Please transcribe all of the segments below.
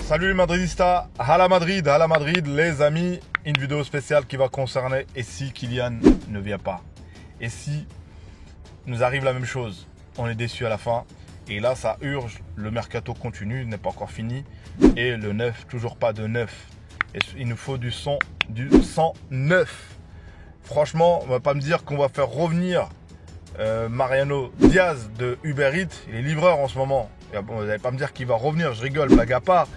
Salut les Madridistas, à la Madrid les amis, une vidéo spéciale qui va concerner et si Kylian ne vient pas. Et si nous arrive la même chose, on est déçu à la fin. Et là ça urge, le mercato continue, n'est pas encore fini. Et le neuf, toujours pas de neuf. Et il nous faut du sang neuf. Franchement, on va pas me dire qu'on va faire revenir Mariano Diaz de Uber Eats. Il est livreur en ce moment. Vous n'allez pas me dire qu'il va revenir, je rigole, blague à part.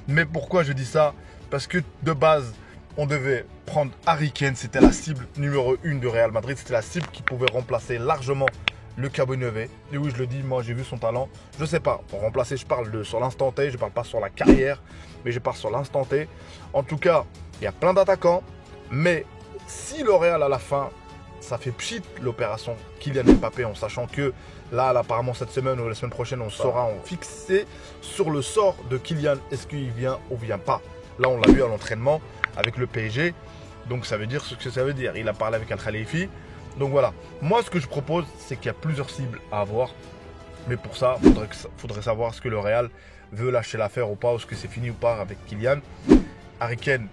Mais pourquoi je dis ça? Parce que de base, on devait prendre Harry Kane. C'était la cible numéro 1 de Real Madrid. C'était la cible qui pouvait remplacer largement le Carbonnevet. Et oui, je le dis, moi j'ai vu son talent. Je sais pas, pour remplacer, je parle sur l'instant T. Je parle pas sur la carrière, mais je parle sur l'instant T. En tout cas, il y a plein d'attaquants. Mais si le Real à la fin, ça fait pchit l'opération Kylian Mbappé, en sachant que là, apparemment cette semaine ou la semaine prochaine, on sera fixé sur le sort de Kylian. Est-ce qu'il vient ou vient pas? Là, on l'a vu à l'entraînement avec le PSG. Donc ça veut dire ce que ça veut dire. Il a parlé avec Al Khalifi. Donc voilà. Moi, ce que je propose, c'est qu'il y a plusieurs cibles à avoir. Mais pour ça, il faudrait savoir ce que le Real veut lâcher l'affaire ou pas, ou ce que c'est fini ou pas avec Kylian. Harry Kane,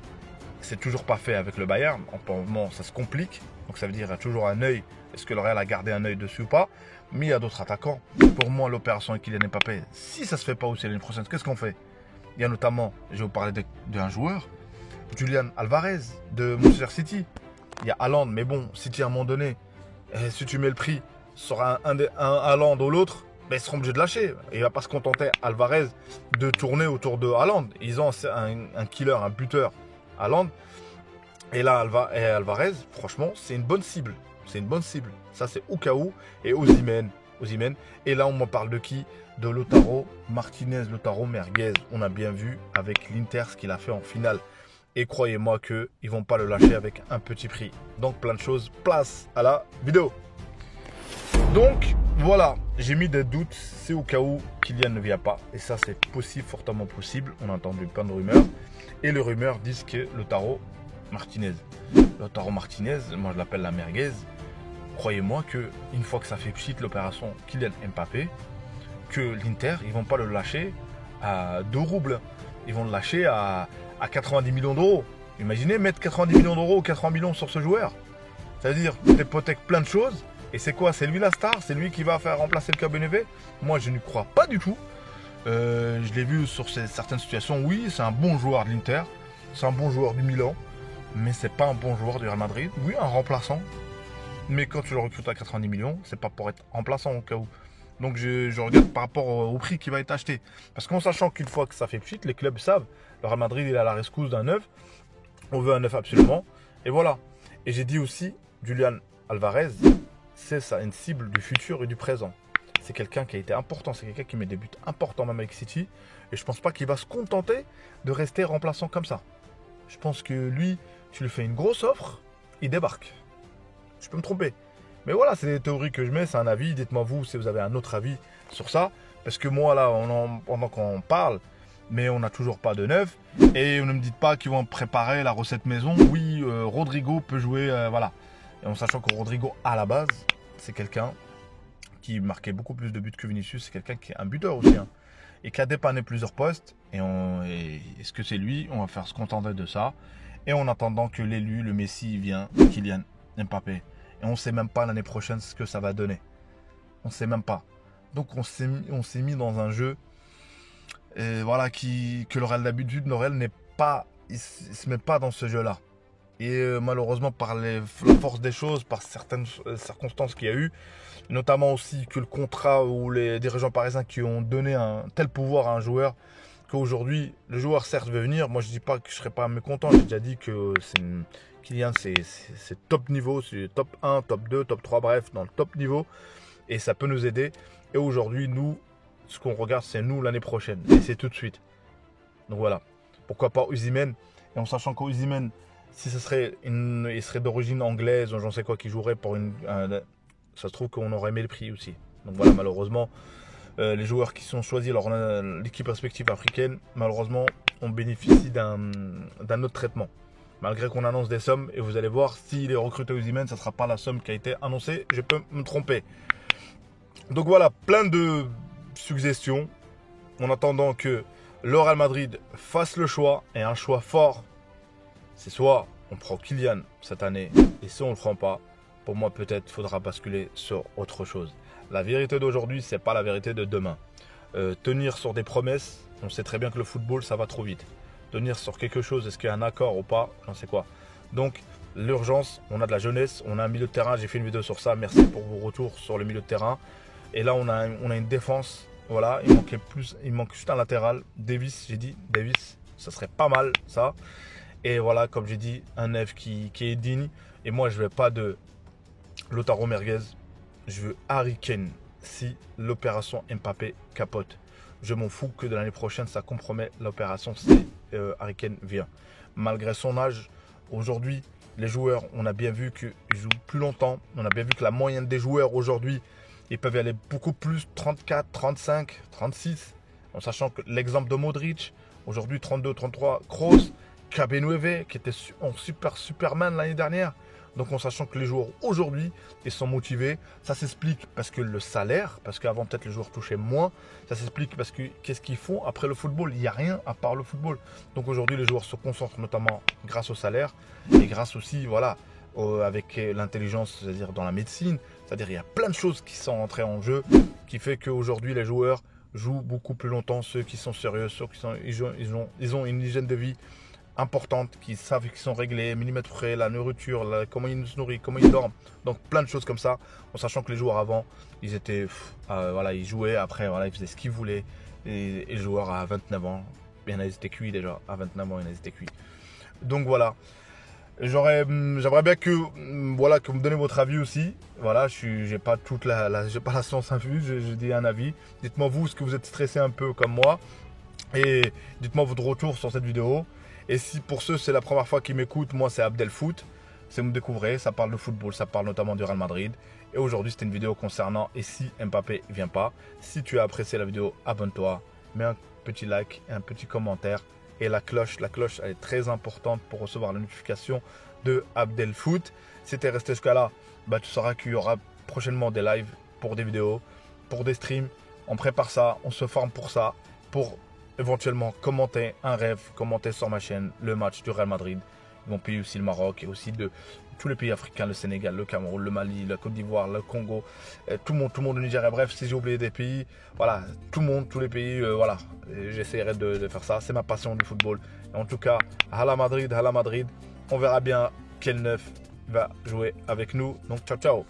c'est toujours pas fait avec le Bayern. En moment, ça se complique. Donc ça veut dire qu'il y a toujours un œil. Est-ce que le Real a gardé un œil dessus ou pas? Mais il y a d'autres attaquants. Pour moi, l'opération avec Kylian Mbappé, si ça se fait pas aussi l'année prochaine, qu'est-ce qu'on fait? Il y a notamment, je vais vous parler d'un joueur, Julian Alvarez de Manchester City. Il y a Haaland, mais bon, City à un moment donné, si tu mets le prix sur un Haaland ou l'autre, ben, ils seront obligés de lâcher. Il ne va pas se contenter, Alvarez, de tourner autour de Haaland. Ils ont un killer, un buteur, Haaland. Et là, Alvarez, franchement, c'est une bonne cible. C'est une bonne cible. Ça, c'est au cas où. Et Osimhen. Et là, on m'en parle de qui? De Lautaro Martinez, Lautaro Merguez. On a bien vu avec l'Inter ce qu'il a fait en finale. Et croyez-moi qu'ils ne vont pas le lâcher avec un petit prix. Donc, plein de choses. Place à la vidéo. Donc, voilà. J'ai mis des doutes. C'est au cas où Kylian ne vient pas. Et ça, c'est possible, fortement possible. On a entendu plein de rumeurs. Et les rumeurs disent que Lautaro Martinez, moi je l'appelle la merguez. Croyez-moi que une fois que ça fait pchit l'opération Kylian Mbappé, que l'Inter, ils vont pas le lâcher à 2 roubles. Ils vont le lâcher à 90 millions d'euros. Imaginez mettre 90 millions d'euros ou 80 millions sur ce joueur. Ça veut dire que tu hypothèques plein de choses. Et c'est quoi? C'est lui la star? C'est lui qui va faire remplacer le Carbonnevet? Moi je ne crois pas du tout. Je l'ai vu sur certaines situations. Oui, c'est un bon joueur de l'Inter. C'est un bon joueur du Milan. Mais c'est pas un bon joueur du Real Madrid. Oui, un remplaçant. Mais quand tu le recrutes à 90 millions, c'est pas pour être remplaçant au cas où. Donc je regarde par rapport au prix qui va être acheté. Parce qu'en sachant qu'une fois que ça fait pchit, les clubs savent. Le Real Madrid il est à la rescousse d'un neuf. On veut un neuf absolument. Et voilà. Et j'ai dit aussi, Julian Alvarez, c'est ça, une cible du futur et du présent. C'est quelqu'un qui a été important. C'est quelqu'un qui met des buts importants même avec City. Et je pense pas qu'il va se contenter de rester remplaçant comme ça. Je pense que lui, tu lui fais une grosse offre, il débarque. Je peux me tromper. Mais voilà, c'est des théories que je mets, c'est un avis. Dites-moi vous si vous avez un autre avis sur ça. Parce que moi, là, pendant qu'on parle, mais on n'a toujours pas de neuf. Et ne me dites pas qu'ils vont préparer la recette maison. Oui, Rodrigo peut jouer, voilà. Et en sachant que Rodrigo, à la base, c'est quelqu'un qui marquait beaucoup plus de buts que Vinicius. C'est quelqu'un qui est un buteur aussi, hein, et qui a dépanné plusieurs postes. Et est-ce que c'est lui? On va faire se contenter de ça. Et en attendant que l'élu, le Messi, vient, Kylian Mbappé. Et on ne sait même pas l'année prochaine ce que ça va donner. On ne sait même pas. Donc on s'est mis dans un jeu voilà, que le Real d'habitude, le Real n'est pas, il se met pas dans ce jeu-là. Et malheureusement, par la force des choses, par certaines circonstances qu'il y a eu, notamment aussi que le contrat ou les dirigeants parisiens qui ont donné un tel pouvoir à un joueur, qu'aujourd'hui, le joueur certes veut venir. Moi, je dis pas que je serais pas mécontent. J'ai déjà dit que Kylian, c'est top niveau, c'est top 1, top 2, top 3, bref, dans le top niveau. Et ça peut nous aider. Et aujourd'hui, nous, ce qu'on regarde, c'est nous l'année prochaine. Et c'est tout de suite. Donc voilà. Pourquoi pas Osimhen? Et en sachant qu'Osimhen, si il serait d'origine anglaise ou j'en sais quoi, qui jouerait pour ça se trouve qu'on aurait aimé le prix aussi. Donc voilà, malheureusement, les joueurs qui sont choisis, alors l'équipe respective africaine, malheureusement, on bénéficie d'un autre traitement. Malgré qu'on annonce des sommes, et vous allez voir, s'il est recruté Osimhen, ça ne sera pas la somme qui a été annoncée. Je peux me tromper. Donc voilà, plein de suggestions. En attendant que le Real Madrid fasse le choix, et un choix fort. C'est soit on prend Kylian cette année, et si on ne le prend pas, pour moi peut-être faudra basculer sur autre chose. La vérité d'aujourd'hui, c'est pas la vérité de demain. Tenir sur des promesses, on sait très bien que le football, ça va trop vite. Tenir sur quelque chose, est-ce qu'il y a un accord ou pas, j'en sais quoi. Donc, l'urgence, on a de la jeunesse, on a un milieu de terrain, j'ai fait une vidéo sur ça, merci pour vos retours sur le milieu de terrain. Et là, on a une défense, voilà, il manque juste un latéral. Davis, j'ai dit, Davis, ça serait pas mal, ça. Et voilà, comme j'ai dit, un neuf qui est digne. Et moi, je ne veux pas de Lautaro Merguez, je veux Harry Kane si l'opération Mbappé capote. Je m'en fous que de l'année prochaine, ça compromet l'opération si Harry Kane vient. Malgré son âge, aujourd'hui, les joueurs, on a bien vu qu'ils jouent plus longtemps. On a bien vu que la moyenne des joueurs aujourd'hui, ils peuvent y aller beaucoup plus, 34, 35, 36. En sachant que l'exemple de Modric, aujourd'hui 32, 33, Kroos, Cabenueve, qui était en Superman l'année dernière. Donc en sachant que les joueurs aujourd'hui, ils sont motivés. Ça s'explique parce que le salaire, parce qu'avant peut-être les joueurs touchaient moins. Ça s'explique parce que qu'est-ce qu'ils font après le football? Il n'y a rien à part le football. Donc aujourd'hui les joueurs se concentrent notamment grâce au salaire et grâce aussi, voilà, avec l'intelligence, c'est-à-dire dans la médecine. C'est-à-dire il y a plein de choses qui sont entrées en jeu qui fait qu'aujourd'hui les joueurs jouent beaucoup plus longtemps. Ceux qui sont sérieux, ceux qui sont, ils ont une hygiène de vie importantes, qui savent qu'ils sont réglés, millimètres près, la nourriture, comment ils se nourrissent, comment ils dorment. Donc plein de choses comme ça, en sachant que les joueurs avant, ils étaient, voilà, ils jouaient, après, voilà, ils faisaient ce qu'ils voulaient. Et les joueurs à 29 ans, il y en a, ils étaient cuits déjà, à 29 ans, il y en a, ils étaient cuits. Donc voilà, j'aimerais bien que, voilà, que vous me donnez votre avis aussi. Voilà, j'ai pas toute j'ai pas la science infuse, j'ai dit un avis. Dites-moi vous, est-ce que vous êtes stressé un peu comme moi? Et dites-moi votre retour sur cette vidéo. Et si pour ceux, c'est la première fois qu'ils m'écoutent, moi c'est Abdelfoot. Si vous me découvrez, ça parle de football, ça parle notamment du Real Madrid. Et aujourd'hui, c'était une vidéo concernant et si Mbappé ne vient pas. Si tu as apprécié la vidéo, abonne-toi, mets un petit like, un petit commentaire. Et la cloche, elle est très importante pour recevoir la notification de Abdelfoot. Si tu es resté jusqu'à là, bah, tu sauras qu'il y aura prochainement des lives pour des vidéos, pour des streams. On prépare ça, on se forme pour ça, pour éventuellement commenter un rêve, commenter sur ma chaîne le match du Real Madrid, mon pays aussi le Maroc et aussi de tous les pays africains, le Sénégal, le Cameroun, le Mali, la Côte d'Ivoire, le Congo, tout le monde, le Nigeria, bref, si j'ai oublié des pays, voilà, tout le monde, tous les pays, voilà, j'essaierai de faire ça, c'est ma passion du football. Et en tout cas, Hala Madrid, on verra bien quel neuf va jouer avec nous, donc ciao ciao.